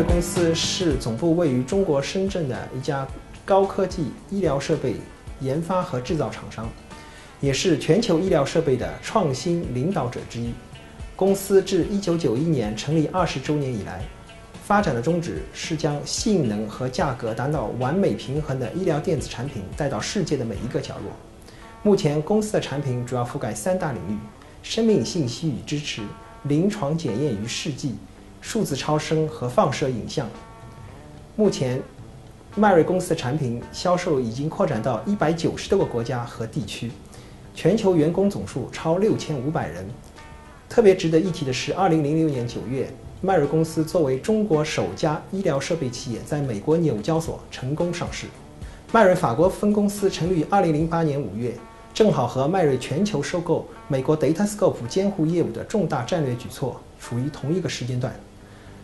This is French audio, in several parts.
瑞公司是总部位于中国深圳的一家高科技医疗设备研发和制造厂商，也是全球医疗设备的创新领导者之一。公司自1991年成立20周年以来，发展的宗旨是将性能和价格达到完美平衡的医疗电子产品带到世界的每一个角落。目前公司的产品主要覆盖3大领域：生命信息与支持、临床检验与试剂、数字超声和放射影像。目前迈瑞公司的产品销售已经扩展到190多个国家和地区，全球员工总数超6500人。特别值得一提的是，2006年9月，迈瑞公司作为中国首家医疗设备企业，在美国纽交所成功上市。迈瑞法国分公司成立于2008年5月，正好和迈瑞全球收购美国 Datascope 监护业务的重大战略举措处于同一个时间段。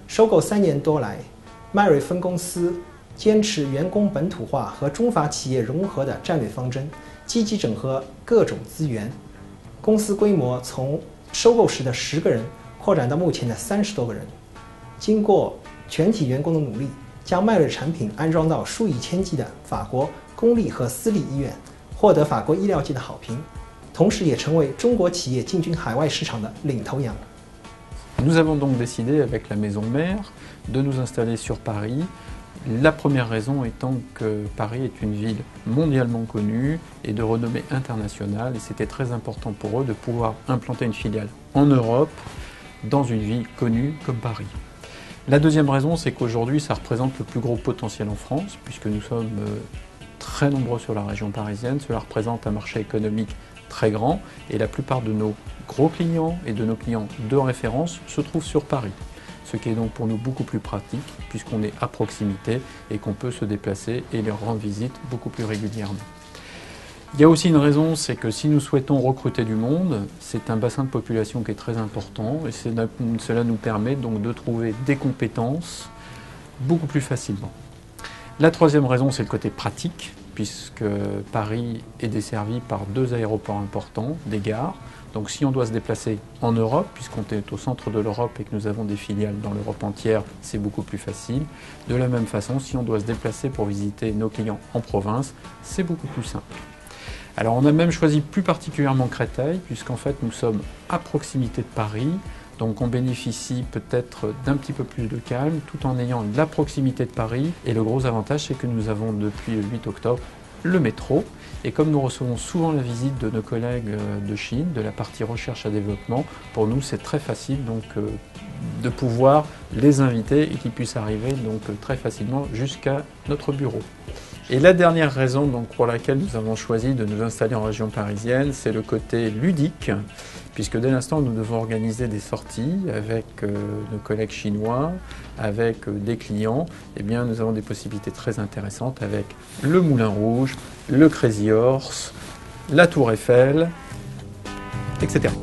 收购3年多来，迈瑞分公司坚持员工本土化和中法企业融合的战略方针，积极整合各种资源。公司规模从收购时的10个人扩展到目前的30多个人。经过全体员工的努力，将迈瑞产品安装到数以千计的法国公立和私立医院，获得法国医疗界的好评，同时也成为中国企业进军海外市场的领头羊。Nous avons donc décidé avec la maison mère de nous installer sur Paris. La première raison étant que Paris est une ville mondialement connue et de renommée internationale, et c'était très important pour eux de pouvoir implanter une filiale en Europe dans une ville connue comme Paris. La deuxième raison, c'est qu'aujourd'hui ça représente le plus gros potentiel en France, puisque nous sommes très nombreux sur la région parisienne. Cela représente un marché économique très grand et la plupart de nos gros clients et de nos clients de référence se trouvent sur Paris. Ce qui est donc pour nous beaucoup plus pratique puisqu'on est à proximité et qu'on peut se déplacer et leur rendre visite beaucoup plus régulièrement. Il y a aussi une raison, c'est que si nous souhaitons recruter du monde, c'est un bassin de population qui est très important et cela nous permet donc de trouver des compétences beaucoup plus facilement. La troisième raison, c'est le côté pratique, puisque Paris est desservi par 2 aéroports importants, des gares. Donc si on doit se déplacer en Europe, puisqu'on est au centre de l'Europe et que nous avons des filiales dans l'Europe entière, c'est beaucoup plus facile. De la même façon, si on doit se déplacer pour visiter nos clients en province, c'est beaucoup plus simple. Alors on a même choisi plus particulièrement Créteil, puisqu'en fait nous sommes à proximité de Paris, donc on bénéficie peut-être d'un petit peu plus de calme, tout en ayant la proximité de Paris. Et le gros avantage, c'est que nous avons depuis le 8 octobre le métro. Et comme nous recevons souvent la visite de nos collègues de Chine, de la partie recherche et développement, pour nous c'est très facile donc, de pouvoir les inviter et qu'ils puissent arriver donc, très facilement jusqu'à notre bureau. Et la dernière raison donc, pour laquelle nous avons choisi de nous installer en région parisienne, c'est le côté ludique, puisque dès l'instant nous devons organiser des sorties avec nos collègues chinois, avec des clients. Eh bien, nous avons des possibilités très intéressantes avec le Moulin Rouge, le Crazy Horse, la Tour Eiffel, etc.